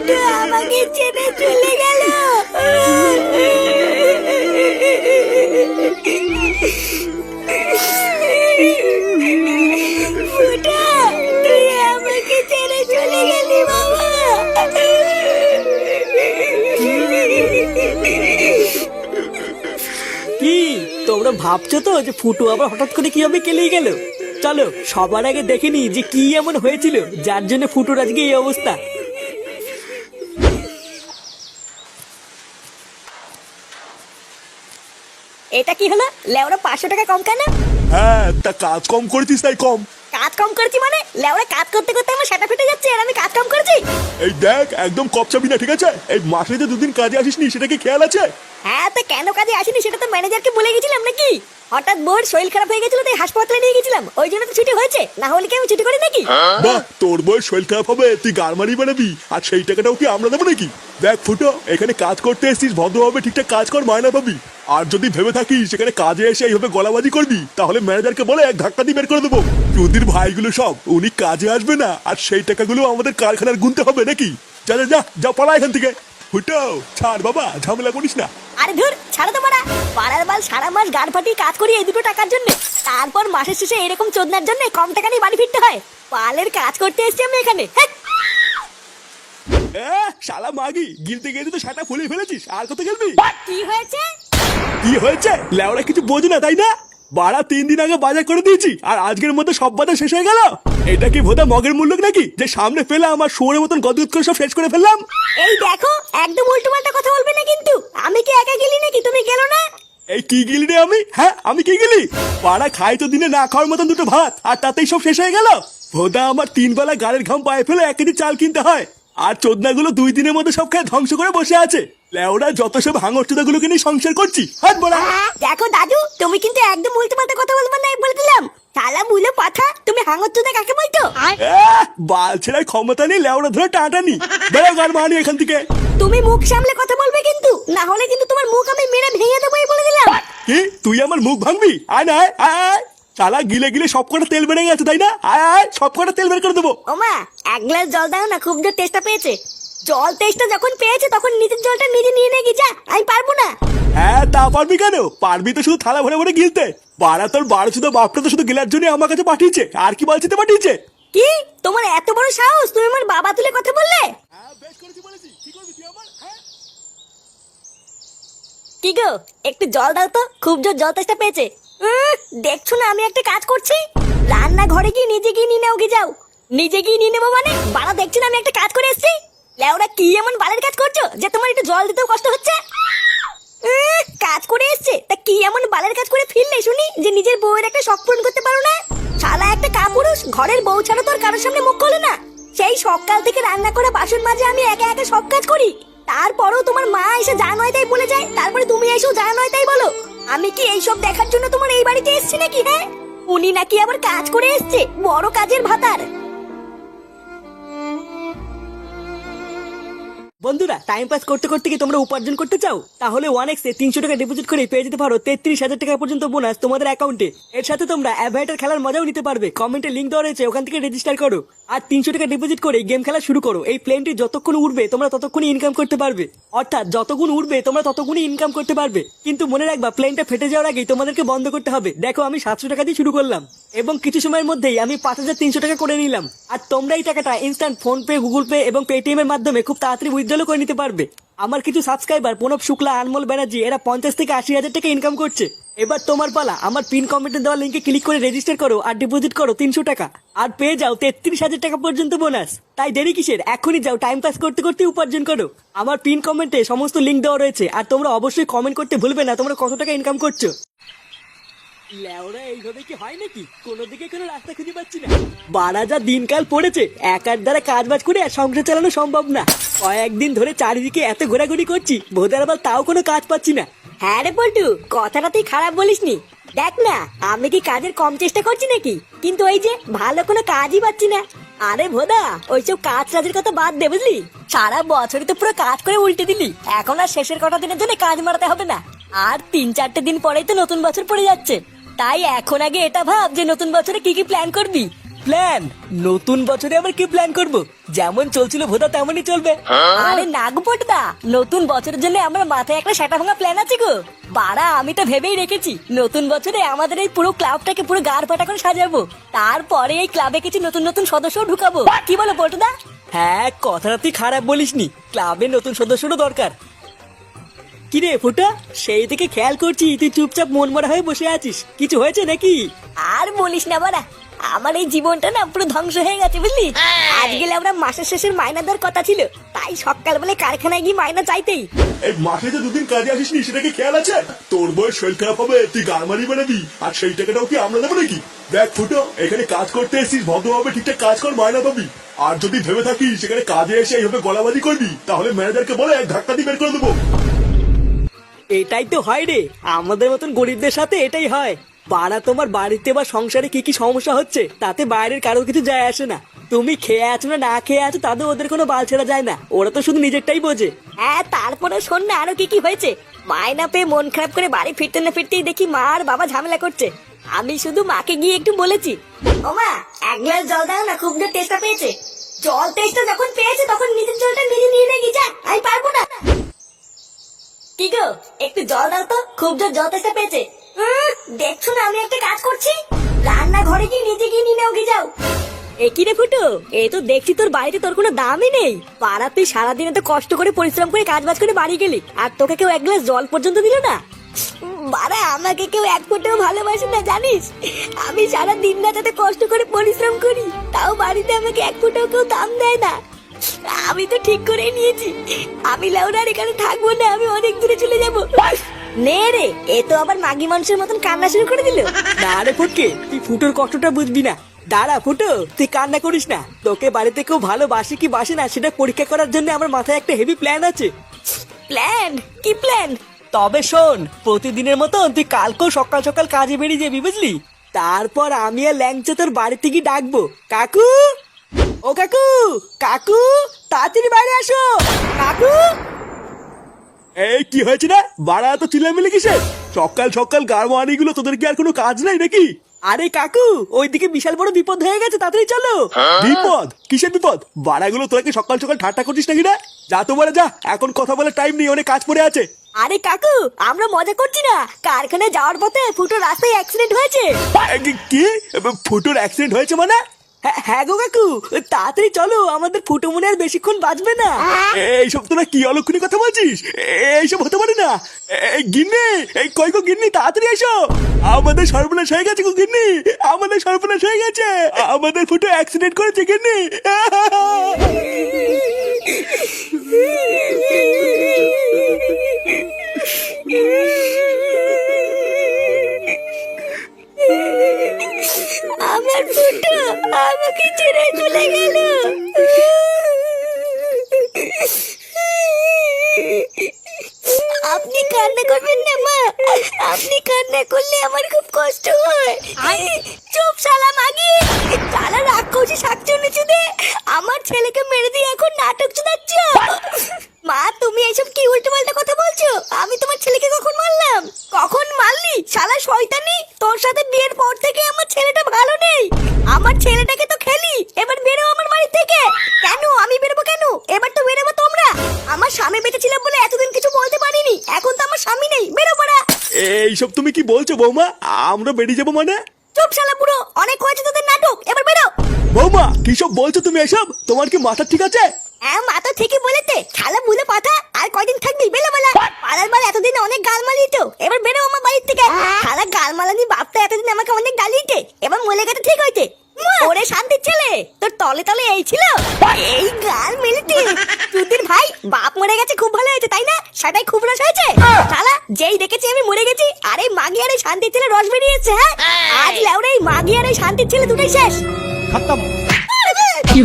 ফুটো আমাকে ছেড়ে চলে গেল। ফুটো তুই আমাকে ছেড়ে চলে গেলি বাবা। কি তোমরা ভাবছো তো যে ফুটু আবার হঠাৎ করে কিভাবে কেলেই গেল? চলো সবার আগে দেখে নি যে কি এমন হয়েছিল যার জন্য ফুটুর আজকে এই অবস্থা। এটা কি হলো? লেওরা 500 টাকা কম কেন? হ্যাঁ, তা কাজ কম করেছিস তাই কম। কাজ কম করেছি মানে? লেওরা কাজ করতে করতে আমার সেটা ফেটে যাচ্ছে আর আমি কাজ কম করেছি? এই দেখ, একদম কপচাবি না, ঠিক আছে? এই মাসে যে দুদিন কাজে আসিসনি সেটা কি খেয়াল আছে? হ্যাঁ, তো কেন কাজে আসিনি সেটা তো ম্যানেজারকে বলে গেছিলাম নাকি? হঠাৎ বোর শরীর খারাপ হয়ে গেছিল তাই হাসপাতালে নিয়ে গেছিলাম, ওই জন্য তো ছুটি হয়েছে, না হলে কি আমি ছুটি করি নাকি? বাহ, তোর বয়স শরীর খারাপ হবে তুই গারমারি বানাবি আর সেই টাকাটাও কি আমরা দেবো নাকি? দেখ ফুটো, এখানে কাজ করতে এসেছিস, ভদ্রভাবে ঠিকঠাক কাজ কর, মায়না পাবি। আর যদি ভেবে থাকিস সেখানে কাজে এসে এইভাবে গলাবাজি করবি তাহলে ম্যানেজারকে বলে এক ধাক্কা দিয়ে বের করে দেবো। চুদির ভাইগুলো সব উনি কাজে আসবে না আর সেই টাকাগুলো আমাদের কারখানার গুনতে হবে নাকি? যা যা যা যা, পালা এখান থেকে। ফুটো ছাড় বাবা, ঝামেলা করিস না। আরে ধুর, ছাড়ো তো মারা। পাড়ার বাল সারা মাস গাড় ফাটিয়ে কাজ করি এই দুটো টাকার জন্য, তারপর মাসের শেষে এরকম চোদনার জন্য কম টাকা নিয়ে বাড়ি ফিরতে হয়। পালের কাজ করতে এসেছি আমি এখানে। হ্যাঁ, শালা মাগি, গিলতে গিয়ে তো সেটা ফুলে ফেলেছিস, আর কত গেলবি? কি হয়েছে? কি হয়েছে? লেওরা কিছু বোঝে না তাই না? বাড়া 3 দিন আগে বাজার করে দিয়েছি আর আজকের মধ্যে সব বাজার শেষ হয়ে গেল। এটা কি ভোদা মগের মূল্য নাকি যে সামনে ফেলে আমার শোরের মতন গদগদ করে সব শেষ করে ফেললাম? এই দেখো, একদম উল্টো পাল্টা কথা বলবে না কিন্তু। আমি কি একা গেলি নাকি? তুমি গেলো না? এই কি গিলি রে আমি? হ্যাঁ, আমি কি গিলি? পাড়া খাই তো দিনে না খাওয়ার মতন দুটো ভাত আর তাতেই সব শেষ হয়ে গেল। ভোদা আমার 3 বেলা গাড়ির ঘাম পায়ে ফেলে 1 কেজি চাল কিনতে হয় আর চোদনাগুলো 2 দিনের মধ্যে সব খেয়ে ধ্বংস করে বসে আছে। লেওরা যত সব হাঙর চোদাগুলোকে নিয়ে সংসার করছি, হাত বড়া। দেখো দাদু, তুমি কিন্তু একদম উল্টো পাল্টা কথা বলবে না, বলে দিলাম। শালা মুলো পাঠা, তুমি হাঙর চোদা কাকে বলতো? বাল ছেড়ার ক্ষমতা নেই, লেওরা ধরে টাটানি। বেরো গার মানি এখান থেকে। তুমি মুখ সামলে কথা বলবে কিন্তু, না হলে কিন্তু তোমার মুখ আমি মেরে ভেঙে দেবো, এই বলে দিলাম। কি তুই আমার মুখ ভাঙবি? আয় না, আয় আয়। শালা গিলে গিলে সব কটা তেল বেড়ে গেছে তাই না? আয় আয়, সব কটা তেল বের করে দেবো। ওমা, 1 গ্লাস জল দাও না, খুব জোর তেষ্টা পেয়েছে। জল তেষ্টা যখন পেয়েছে তখন নিজের জলটা নিজে নিয়ে নে গিয়ে, যা। আমি পারবো না। হ্যাঁ, তা পারবি কেন? পারবি তো শুধু থালা ভরে ভরে গিলতে। বাড়া তোর বারো শুধু বাপটা তো শুধু গিলার জন্য আমার কাছে পাঠিয়েছে, আর কি বলছিতে পাঠিয়েছে? কি তোমার এত বড় সাহস, তুমি আমার বাবা তুলে কথা বললে? হ্যাঁ, বেশ করেছি বলেছি। কি করবি তুই আমার? হ্যাঁ, কি গো, একটু জল দাও তো, খুব জোর জল তেষ্টা পেয়েছে। দেখছো না আমি একটা কাজ করছি? রান্না ঘরে গিয়ে নিজে গিয়ে নিয়ে নাও, গিয়ে যাও। নিজে গিয়ে নিয়ে নেবো মানে? বাড়া দেখছো না আমি একটা কাজ করে এসেছি? লেওরা কি এমন বালের কাজ করছো যে তোমার একটু জল দিতেও কষ্ট হচ্ছে? কাজ করে এসছে তা কি এমন বালের কাজ করে ফিরলে শুনি যে নিজের বউয়ের একটা শখ পূরণ করতে পারো না? শালা একটা কাপুরুষ, ঘরের বউ ছাড়া তো আর কারোর সামনে মুখ খোলে না। সেই সকাল থেকে রান্না করা বাসন মাজে আমি একা একা সব কাজ করি, তারপরেও তোমার মা এসে যা নয় তাই বলে যায়, তারপরে তুমি এসেও যা নয় তাই বলো। আমি কি এইসব দেখার জন্য তোমার এই বাড়িতে এসেছি নাকি? হ্যাঁ, উনি নাকি আবার কাজ করে এসছে, বড় কাজের ভাতার। বন্ধুরা, টাইম পাস করতে করতে কি তোমরা উপার্জন করতে চাও? তাহলে 1x এ 300 টাকা ডিপোজিট করে পেয়ে যেতে পারো 33,000 টাকা পর্যন্ত বোনাস তোমাদের অ্যাকাউন্টে। এর সাথে তোমরা অ্যাভাইটার খেলার মজাও নিতে পারবে। কমেন্টে লিংক দেওয়া রয়েছে, ওখান থেকে রেজিস্টার করো আর 300 টাকা ডিপোজিট করে গেম খেলা শুরু করো। এই প্লেনটি যতক্ষণ উড়বে তোমরা ততক্ষণই ইনকাম করতে পারবে, অর্থাৎ যতক্ষণ উড়বে তোমরা ততক্ষণই ইনকাম করতে পারবে। কিন্তু মনে রাখবা, প্লেনটা ফেটে যাওয়ার আগেই তোমাদেরকে বন্ধ করতে হবে। দেখো, আমি 700 টাকা দিয়ে শুরু করলাম এবং কিছু সময়ের মধ্যেই আমি 5,300 টাকা করে নিলাম। আর তোমরা এই টাকাটা instant phone pay, Google pay এবং পেটিএম এর মাধ্যমে খুব তাড়াতাড়ি উইথড্রল করে নিতে পারবে। আমার কিছু সাবস্ক্রাইবার প্রণব শুক্লা, আনমোল ব্যানার্জি, এরা 50 থেকে 80,000 টাকা ইনকাম করছে। এবার তোমার পালা। আমার পিন কমেন্টে দেওয়া লিঙ্কে ক্লিক করে রেজিস্টার করো আর ডিপোজিট করো 300 টাকা আর পেয়ে যাও 33,000 টাকা পর্যন্ত বোনাস। তাই দেরি কিসের? এখনই যাও, টাইম পাস করতে করতে উপার্জন করো। আমার পিন কমেন্টে সমস্ত লিঙ্ক দেওয়া রয়েছে আর তোমরা অবশ্যই কমেন্ট করতে ভুলবে না তোমরা কত টাকা ইনকাম করছো। লেওরা এইভাবে কি হয় নাকি? কোনো দিকে কোনো রাস্তা খুঁজে পাচ্ছি না। বাড়া যা দিনকাল পড়েছে, একার দ্বারা কাজ বাজ করে আর সংসার চালানো সম্ভব না। কয়েকদিন ধরে চারিদিকে এত ঘোরাঘুরি করছি, ভোদার আবার তাও কোনো কাজ পাচ্ছি না। হ্যাঁ রে পল্টু, কথাটা তুই খারাপ বলিসনি। দেখ না, আমি কি কাজের কম চেষ্টা করছি নাকি? কিন্তু ওই যে ভালো কোনো কাজই পাচ্ছি না। আরে ভোদা, ওইসব কাজ কাজের কথা বাদ দে, বুঝলি? সারা বছরই তো পুরো কাজ করে উল্টে দিলি, এখন আর শেষের কটা দিনের জন্য কাজ মারাতে হবে না। আর 3-4 দিন পরেই তো নতুন বছর পড়ে যাচ্ছে। তাই এখন আগে এটা ভাব যে নতুন বছরে কি কি প্ল্যান করবি। প্ল্যান? নতুন বছরে আবার কি প্ল্যান করব? যেমন চলছিল ভোদা তেমনই চলবে। আরে না গো পটদা, নতুন বছরের জন্য আমার মাথায় একটা সেটা ভাঙা প্ল্যান আছে গো। বাড়া আমি তো ভেবেই রেখেছি নতুন বছরে আমাদের এই পুরো ক্লাবটাকে পুরো গাড় ফাটা করে সাজাবো, তারপরে এই ক্লাবে কিছু নতুন নতুন সদস্য ঢুকাবো। কি বলো পটদা? হ্যাঁ, কথাটা তুই খারাপ বলিসনি, ক্লাবে নতুন সদস্যরও দরকার। কিরে ফুটা, সেই থেকে খেয়াল করছি তুই চুপচাপ মন মরা হয়ে বসে আছিস, কিছু হয়েছে নাকি? আর বলিস না বাড়া, আমার এই জীবনটা না পুরো ধ্বংস হয়ে গেছে বুঝলি। আজ গেলে আমরা মাসের শেষের মাইনা দেওয়ার কথা ছিল, তাই সকালবেলা কারখানায় গিয়ে মাইনা চাইতেই। এই মাসে যে দুদিন কাজে আসিসনি সেটা কি খেয়াল আছে? তোর বয়স শরীর খারাপ হবে, তুই গারমারি বানাবি, আর সেই টাকাটাও কি আমরা দেবো নাকি? দেখ ফুটো, এখানে কাজ করতে এসেছিস, ভদ্রভাবে ঠিকঠাক কাজ কর, মায়না পাবি। আর যদি ভেবে থাকিস সেখানে কাজে এসে এইভাবে গলাবাজি করবি, তাহলে ম্যানেজারকে বলে এক ধাক্কা দিয়ে বের করে দেবো। এটাই তো হয় রে, আমাদের মতন গরিবদের সাথে এটাই হয়। বাড়া তোমার বাড়িতে বা সংসারে কি কি সমস্যা হচ্ছে তাতে বাইরের কারোর কিছু যায় আসে না। তুমি খেয়ে আছো না না খেয়ে আছো তাদের ওদের কোনো বাল ছেড়া যায় না, ওরা তো শুধু নিজেরটাই বোঝে। হ্যাঁ, তারপরে শোন না আরো কি কি হয়েছে। মায়না পেয়ে মন খারাপ করে বাড়ি ফিরতে না ফিরতেই দেখি মা আর বাবা ঝামেলা করছে। আমি শুধু মাকে গিয়ে একটু বলেছি, ও মা এক গ্লাস জল দাও না, খুব জোর তেষ্টা পেয়েছে। জল তেষ্টা যখন পেয়েছে তখন নিজের জলটা নিজে নিয়ে রেখে যা, আমি পারবো না। কি গো, একটু জল দাও তো, খুব জোর জল তেষ্টা পেয়েছে। দেখছো না আমি একটা কাজ করছি, রান্না ঘরে গিয়ে নিজে গিয়ে নিয়ে নাও, গিয়ে যাও। এ কি রে ফুটো, এ তো দেখছি তোর বাড়িতে তোর কোনো দামই নেই। পাড়া তুই সারাদিন এত কষ্ট করে পরিশ্রম করে কাজ বাজ করে বাড়ি গেলি, আর তোকে কেউ এক গ্লাস জল পর্যন্ত দিল না। বাড়া আমাকে কেউ এক ফোঁটাও ভালোবাসে না জানিস। আমি সারা দিন রাত এত কষ্ট করে পরিশ্রম করি, তাও বাড়িতে আমাকে এক ফোঁটাও কেউ দাম দেয় না। আমি তো ঠিক করে নিয়েছি, আমি লাউরার এখানে থাকবো না, আমি অনেক দূরে চলে যাব। নে রে, এ তো আবার মাগি মানুষের মতন কান্না শুরু করে দিল। না রে ফুটকে, তুই ফুটোর কষ্টটা বুঝবি না। দাঁড়া ফুটো, তুই কান্না করিস না, তোকে বাড়িতে কেউ ভালোবাসে কি বাসে না সেটা পরীক্ষা করার জন্য আমার মাথায় একটা হেভি প্ল্যান আছে। প্ল্যান? কি প্ল্যান? তবে শোন, প্রতিদিনের মতন তুই কালকেও সকাল সকাল কাজে বেরিয়ে যাবি বুঝলি। তারপর আমি আর ল্যাংচা তোর বাড়িতে গিয়ে ডাকবো, কাকু ও কাকু, কাকু তাড়াতাড়ি বাইরে আসো, কাকু। এই কি হয়েছে না বাড়া, তো চিল্লামিল্লি কিসের? সকাল সকাল গারমারি গুলো, তোদের কি আর কোনো কাজ নাই নাকি? আরে কাকু, ওইদিকে বিশাল বড় বিপদ হয়ে গেছে, তাড়াতাড়ি চলো। বিপদ? কিসের বিপদ? বাড়াগুলো তোরা কি সকাল সকাল ঠাট্টা করছিস নাকি না? যা তো বলে যা, এখন কথা বলার টাইম নেই, অনেক কাজ পড়ে আছে। আরে কাকু, আমরা মজা করছি না, কারখানায় যাওয়ার পথে ফুটো রাস্তায় অ্যাক্সিডেন্ট হয়েছে। কি? ফুটোর অ্যাক্সিডেন্ট হয়েছে মানে? হ্যাঁ গো কাকু, তাড়াতাড়ি চলো, আমাদের ফুটো মনে আর বেশিক্ষণ বাঁচবে না। এইসব তোরা কি অলক্ষণী কথা বলছিস? এইসব হতে পারে না। এই গিন্নি, এই কই গো গিন্নি, তাড়াতাড়ি এসো, আমাদের সর্বনাশ হয়ে গেছে গো গিন্নি, আমাদের সর্বনাশ হয়ে গেছে, আমাদের ফুটো অ্যাক্সিডেন্ট করেছে গিন্নি। আমার ফুটো আমাকে ছেড়ে চলে গেল। আপনি কান্না করবেন না মা, আপনি কান্না করলে আমার খুব কষ্ট হয়। চুপ শালা মাগি, শালা রাক্ষসী শাকচুন্নি চুদে, আমার ছেলেকে মেরে দিয়ে এখন নাটক চুদাচ্ছ। মা তুমি এইসব কি উল্টো পাল্টা কথা বলছো? আমি তোমার ছেলেকে কখন মারলাম? কখন মারলি শালা শয়তানি? তোর সাথে বিয়ের পর থেকে আমার ছেলেটা ভালো নেই, আমার ছেলেটাকে তো খেলি। এবার বেরো আমার বাড়ি থেকে। কেন আমি বেরোবো কেন? এবার তো বেরোবো তোমরা। আমার স্বামী বেঁচে ছিল বলে এতদিন কিছু বলতে পারিনি, এখন তো আমার স্বামী নেই, বেরো পড়া। এইসব তুমি কি বলছো বৌমা? আমরা বেরিয়ে যাবো মানে? চুপ শালা বুড়ো, অনেক হয়েছে তোদের নাটক, এবার বেরো। বৌমা কিসব বলছো তুমি এসব? তোমার কি মাথা ঠিক আছে? হ্যাঁ মা তো ঠিকই বলেছে, শালা বুলে পাঠা, আর কয়দিন থাকবি? বেলা বেলা পাড়ার বাড়ি এতদিন অনেক গাল মালিয়েছো, এবার বেরো আমার বাড়ির থেকে। শালা গাল মালানি বাপটা এতদিন আমাকে অনেক গালিয়েছে, এবার মলে গেছে ঠিক হয়েছে। ওরে শান্তির ছেলে, তোর তলে তলে এই ছিল, এই গাল মিলিটি তুদির ভাই বাপ মরে গেছে, খুব ভালো হয়েছে তাই না? সেটাই খুব রস হয়েছে। শালা যেই দেখেছি আমি মরে গেছি, আর এই মাগি আর এই শান্তির ছেলে রস বেরিয়েছে। হ্যাঁ আজ লেওরে এই মাগি আর এই শান্তির ছেলে দুটোই শেষ, খতম। কি